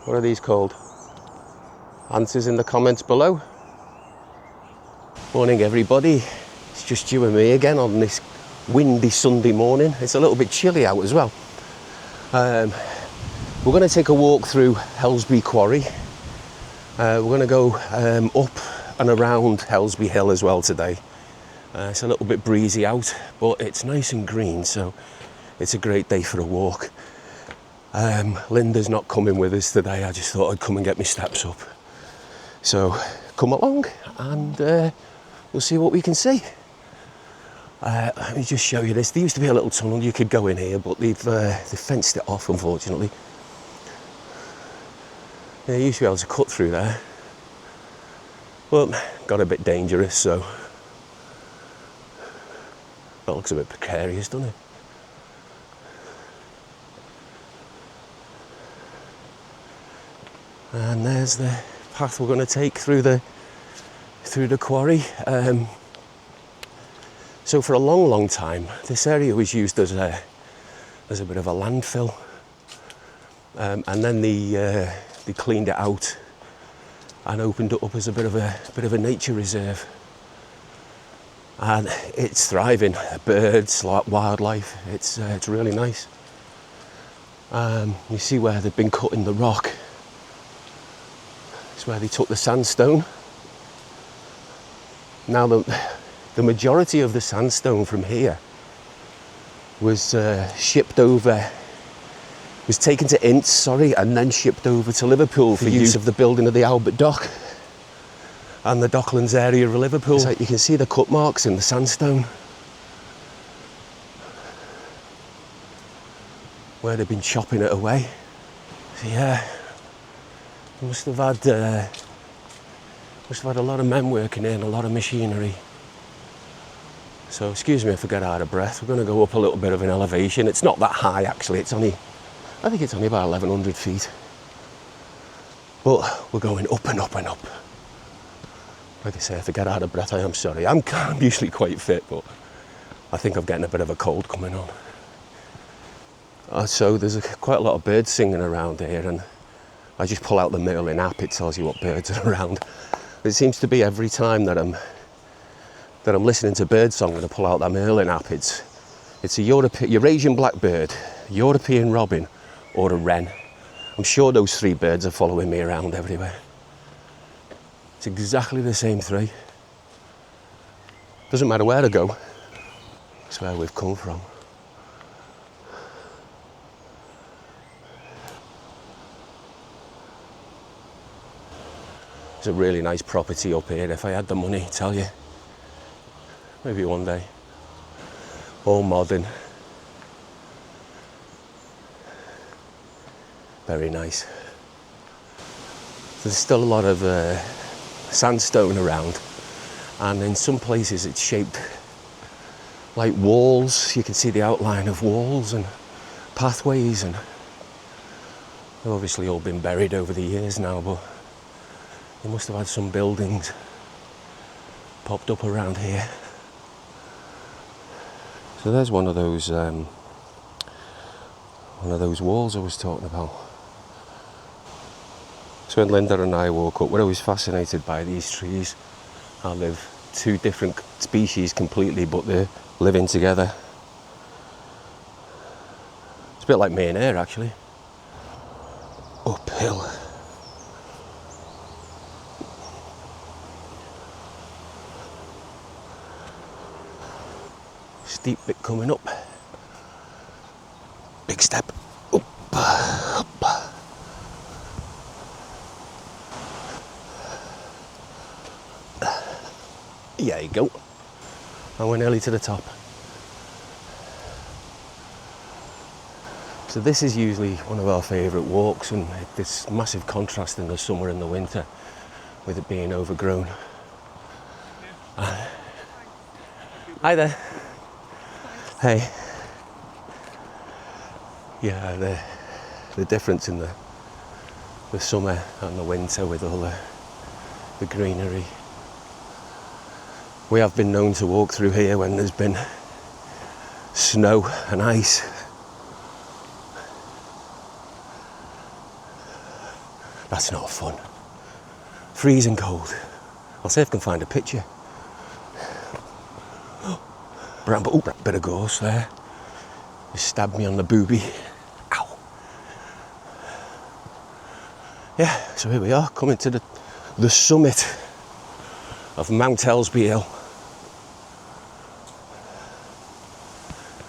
What are these called? Answers in the comments below. Morning everybody. It's just you and me again on this windy Sunday morning. It's a little bit chilly out as well. We're going to take a walk through Helsby Quarry. We're going to go up and around Helsby Hill as well today. It's a little bit breezy out, but it's nice and green, so it's a great day for a walk. Linda's not coming with us today. I just thought I'd come and get my steps up. So come along and we'll see what we can see. Let me just show you this. There used to be a little tunnel you could go in here, but they've fenced it off, unfortunately. Yeah, you used to be able to cut through there. Well, got a bit dangerous, so that looks a bit precarious, doesn't it? And there's the path we're going to take through the quarry. So for a long time, this area was used as a bit of a landfill, and then they cleaned it out and opened it up as a bit of a nature reserve. And it's thriving. Birds, like wildlife. It's really nice. You see where they've been cutting the rock. It's where they took the sandstone. Now the majority of the sandstone from here was shipped over. Was taken to Ince, and then shipped over to Liverpool for use of the building of the Albert Dock and the Docklands area of Liverpool. So you can see the cut marks in the sandstone where they've been chopping it away. So yeah, must have had a lot of men working here and a lot of machinery. So excuse me if I get out of breath. We're going to go up a little bit of an elevation. It's not that high actually. I think it's only about 1,100 feet. But we're going up and up and up. Like I say, if I get out of breath, I am sorry. I'm usually quite fit, but I think I'm getting a bit of a cold coming on. So there's quite a lot of birds singing around here, and I just pull out the Merlin app. It tells you what birds are around. It seems to be every time that I'm listening to bird song and I pull out that Merlin app, it's a Eurasian blackbird, European robin, or a wren. I'm sure those three birds are following me around everywhere. It's exactly the same three. Doesn't matter where I go. It's where we've come from. It's a really nice property up here. If I had the money, I tell you. Maybe one day. All modern. Very nice. There's still a lot of sandstone around, and in some places it's shaped like walls. You can see the outline of walls and pathways, and they've obviously all been buried over the years now, but they must have had some buildings popped up around here. So there's one of those walls I was talking about. So when Linda and I woke up, we're always fascinated by these trees. How they've two different species completely, but they're living together. It's a bit like me and air, actually. Uphill. Steep bit coming up. Big step. Up, up. There you go. And we're nearly to the top. So this is usually one of our favourite walks, and this massive contrast in the summer and the winter with it being overgrown. Hi there. Hey. Yeah, the difference in the summer and the winter with all the greenery. We have been known to walk through here when there's been snow and ice. That's not fun. Freezing cold. I'll see if I can find a picture. Bramble, oh, bit of gorse there. Just stabbed me on the boobie. Ow. Yeah, so here we are, coming to the summit of Mount Helsby Hill.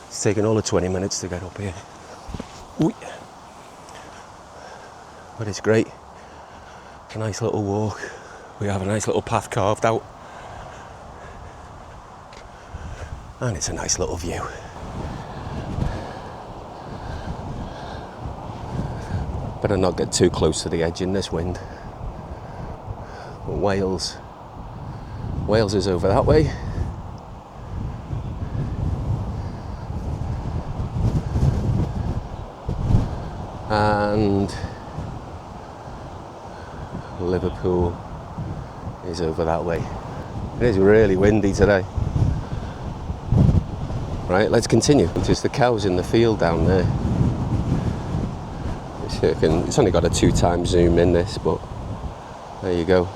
It's taken all of 20 minutes to get up here. Ooh. But it's great. A nice little walk. We have a nice little path carved out. And it's a nice little view. Better not get too close to the edge in this wind. Wales is over that way. And Liverpool is over that way. It is really windy today. Right, let's continue. Just the cows in the field down there. It's only got a 2x zoom in this, but there you go.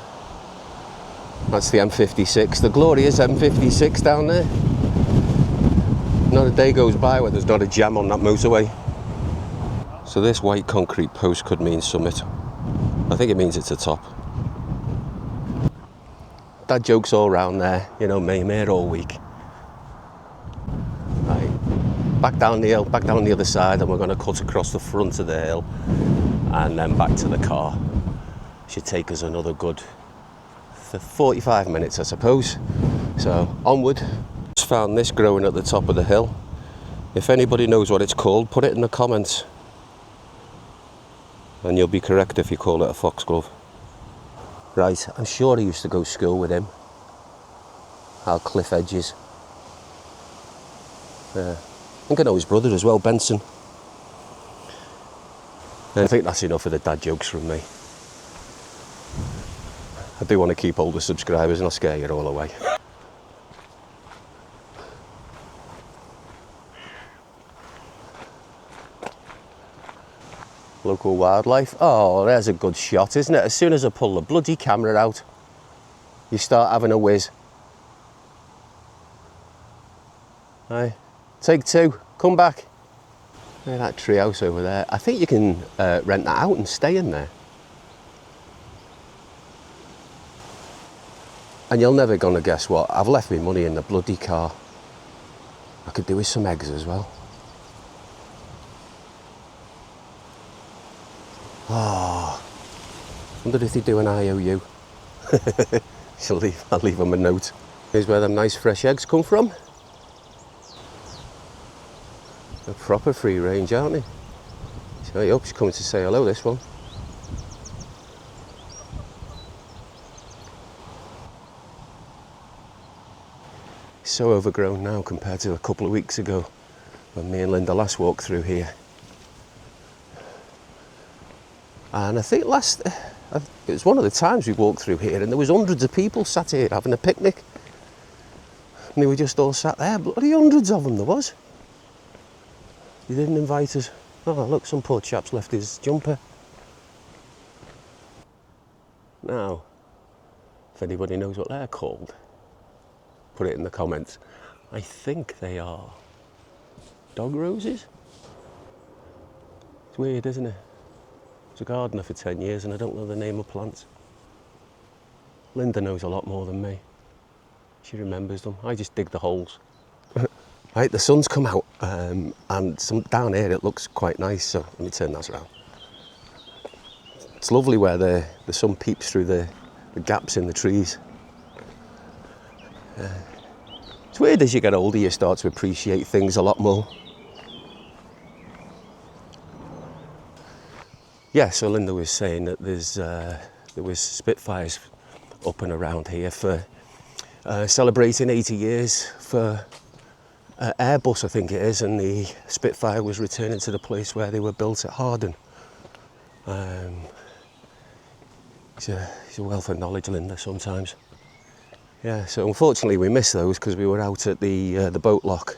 That's the M56, the glorious M56 down there. Not a day goes by where there's not a jam on that motorway. So this white concrete post could mean summit. I think it means it's a top. Dad jokes all round there, you know me, I'm here all week. Right, back down the hill, back down the other side, and we're going to cut across the front of the hill and then back to the car. Should take us another good 45 minutes, I suppose. So onward. Just found this growing at the top of the hill. If anybody knows what it's called, put it in the comments. And you'll be correct if you call it a foxglove. Right, I'm sure I used to go to school with him. Our cliff edges. I think I know his brother as well, Benson. And I think that's enough of the dad jokes from me. I do want to keep older subscribers and I'll scare you all away. Local wildlife. Oh, there's a good shot, isn't it? As soon as I pull the bloody camera out, you start having a whiz. Right, take two, come back. Look at that tree house over there. I think you can rent that out and stay in there. And you're never gonna guess what, I've left my money in the bloody car. I could do with some eggs as well. Oh, wonder if they do an IOU. I'll leave them a note. Here's where them nice fresh eggs come from. They're proper free range, aren't they? So I hope she's coming to say hello, this one. It's so overgrown now compared to a couple of weeks ago when me and Linda last walked through here. And I think it was one of the times we walked through here and there was hundreds of people sat here having a picnic. And they were just all sat there, bloody hundreds of them there was. They didn't invite us. Oh look, some poor chap's left his jumper. Now, if anybody knows what they're called, put it in the comments. I think they are dog roses. It's weird, isn't it? I was a gardener for 10 years and I don't know the name of plants. Linda knows a lot more than me. She remembers them. I just dig the holes. Right, the sun's come out and down here it looks quite nice, so let me turn that around. It's lovely where the sun peeps through the gaps in the trees. It's weird, as you get older you start to appreciate things a lot more. Yeah, so Linda was saying that there was Spitfires up and around here for celebrating 80 years for Airbus, I think it is, and the Spitfire was returning to the place where they were built at Harden. He's a wealth of knowledge, Linda, sometimes. Yeah, so unfortunately we missed those because we were out at the boat lock.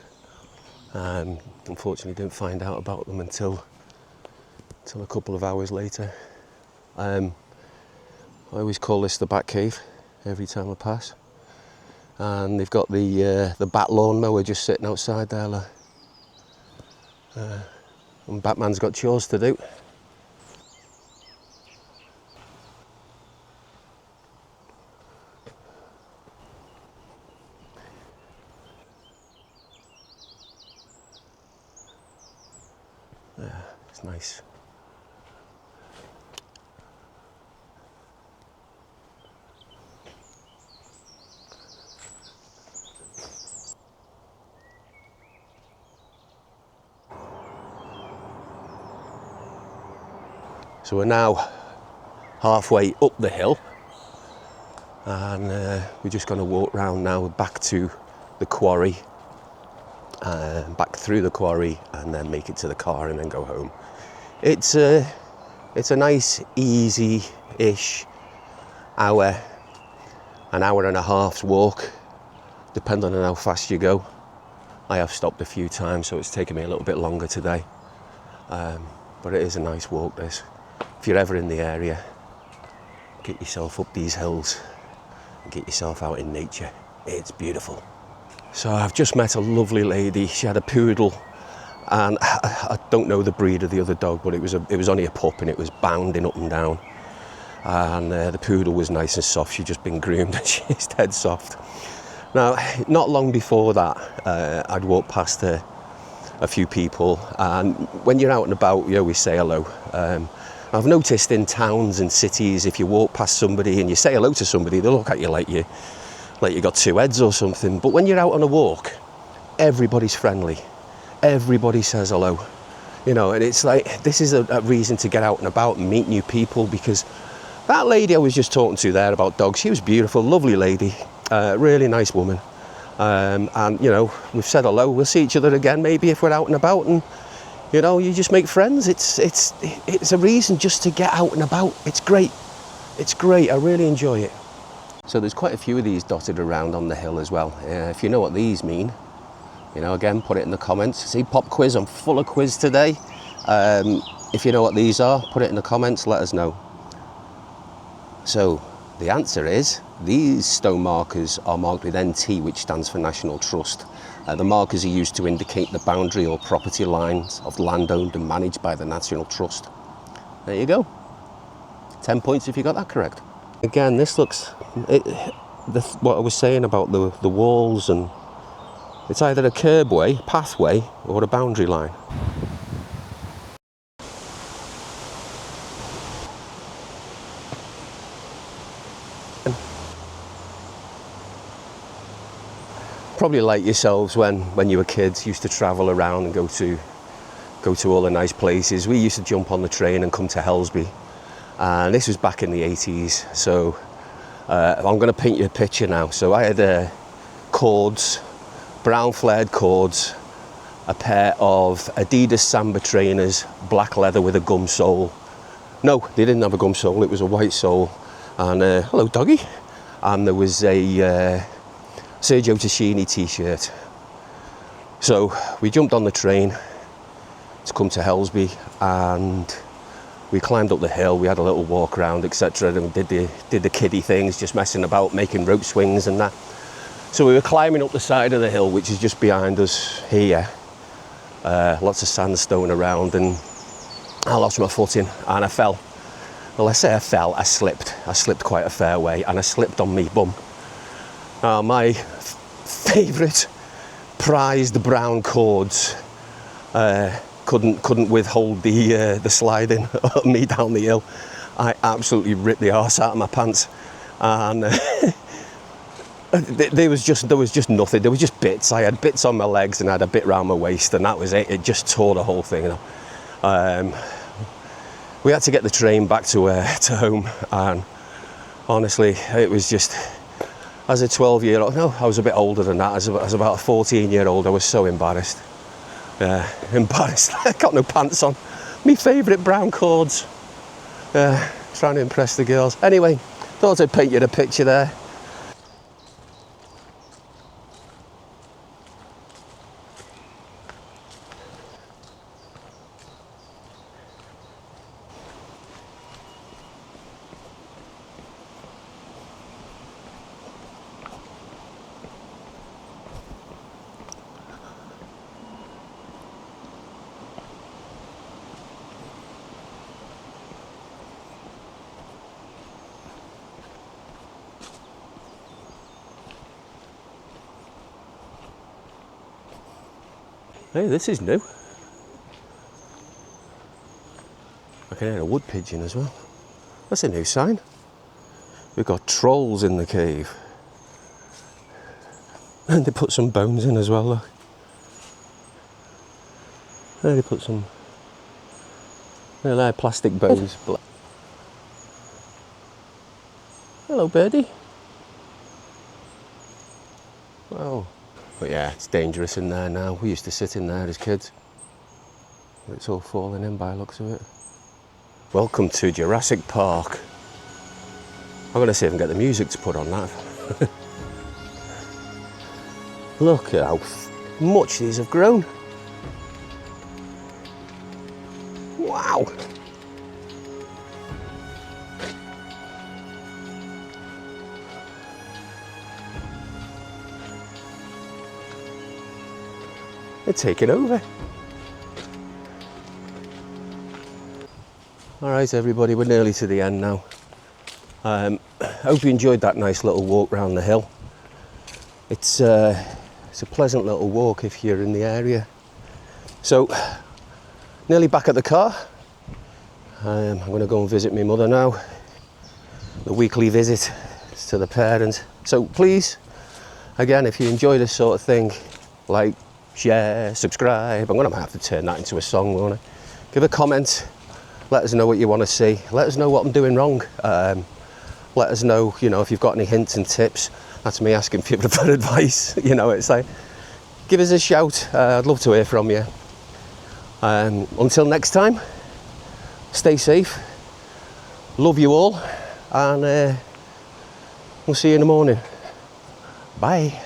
Unfortunately didn't find out about them until a couple of hours later. I always call this the Batcave every time I pass. And they've got the bat lawnmower just sitting outside there. Look. And Batman's got chores to do. Yeah, it's nice. So we're now halfway up the hill, and we're just going to walk round now back to the quarry, back through the quarry, and then make it to the car and then go home. It's a nice, easy-ish hour, an hour and a half's walk, depending on how fast you go. I have stopped a few times, so it's taken me a little bit longer today, but it is a nice walk, this. If you're ever in the area, get yourself up these hills and get yourself out in nature. It's beautiful. So I've just met a lovely lady. She had a poodle, and I don't know the breed of the other dog, but it was only a pup, and it was bounding up and down. And the poodle was nice and soft. She'd just been groomed, and she's dead soft. Now, not long before that, I'd walked past a few people, and when you're out and about, you always say hello. I've noticed in towns and cities, if you walk past somebody and you say hello to somebody, they look at you like you got two heads or something. But when you're out on a walk, everybody's friendly. Everybody says hello. You know, and it's like, this is a reason to get out and about and meet new people, because that lady I was just talking to there about dogs, she was beautiful, lovely lady, really nice woman. And, you know, we've said hello. We'll see each other again maybe if we're out and about, and you know, you just make friends. It's a reason just to get out and about. It's great. It's great. I really enjoy it. So there's quite a few of these dotted around on the hill as well. If you know what these mean, you know, again, put it in the comments. See, pop quiz. I'm full of quiz today. If you know what these are, put it in the comments. Let us know. So the answer is, these stone markers are marked with NT, which stands for National Trust. The markers are used to indicate the boundary or property lines of land owned and managed by the National Trust. There you go. 10 points if you got that correct. Again, this looks, what I was saying about the walls, and it's either a curbway, pathway, or a boundary line. Probably like yourselves, when you were kids, used to travel around and go to all the nice places. We used to jump on the train and come to Helsby, and this was back in the 80s. So I'm going to paint you a picture now. So I had cords, brown flared cords, a pair of Adidas Samba trainers, black leather with a gum sole. No, they didn't have a gum sole, it was a white sole. And hello doggy. And there was a Sergio Tacchini t-shirt. So we jumped on the train to come to Helsby, and we climbed up the hill. We had a little walk around, etc., and did the kiddie things, just messing about, making rope swings and that. So we were climbing up the side of the hill, which is just behind us here. Lots of sandstone around, and I lost my footing and I fell. Well, I say I fell, I slipped quite a fair way, and I slipped on me bum. My favourite prized brown cords couldn't withhold the sliding of me down the hill. I absolutely ripped the arse out of my pants, and there was just nothing. There was just bits. I had bits on my legs and I had a bit round my waist, and that was it. It just tore the whole thing up. We had to get the train back to home, and honestly, it was just, as a 12-year-old, no, I was a bit older than that. As about a 14-year-old, I was so embarrassed. Embarrassed. I got no pants on. My favourite brown cords. Trying to impress the girls. Anyway, thought I'd paint you a picture there. Hey, this is new. I can hear a wood pigeon as well. That's a new sign. We've got trolls in the cave. And they put some bones in as well, look. There they put some, they're like plastic bones. Hello, birdie. Wow. But yeah, it's dangerous in there now. We used to sit in there as kids. It's all falling in by the looks of it. Welcome to Jurassic Park. I'm going to see if I can get the music to put on that. Look at how much these have grown. Wow. They're taking over. Alright everybody, we're nearly to the end now. I hope you enjoyed that nice little walk round the hill. It's a pleasant little walk if you're in the area. So, nearly back at the car. I'm going to go and visit my mother now. The weekly visit to the parents. So please, again, if you enjoy this sort of thing, like, share, subscribe. I'm going to have to turn that into a song, won't I? Give a comment. Let us know what you want to see. Let us know what I'm doing wrong. Let us know, you know, if you've got any hints and tips. That's me asking people for advice. You know, it's like, give us a shout. I'd love to hear from you. Until next time, stay safe. Love you all. And we'll see you in the morning. Bye.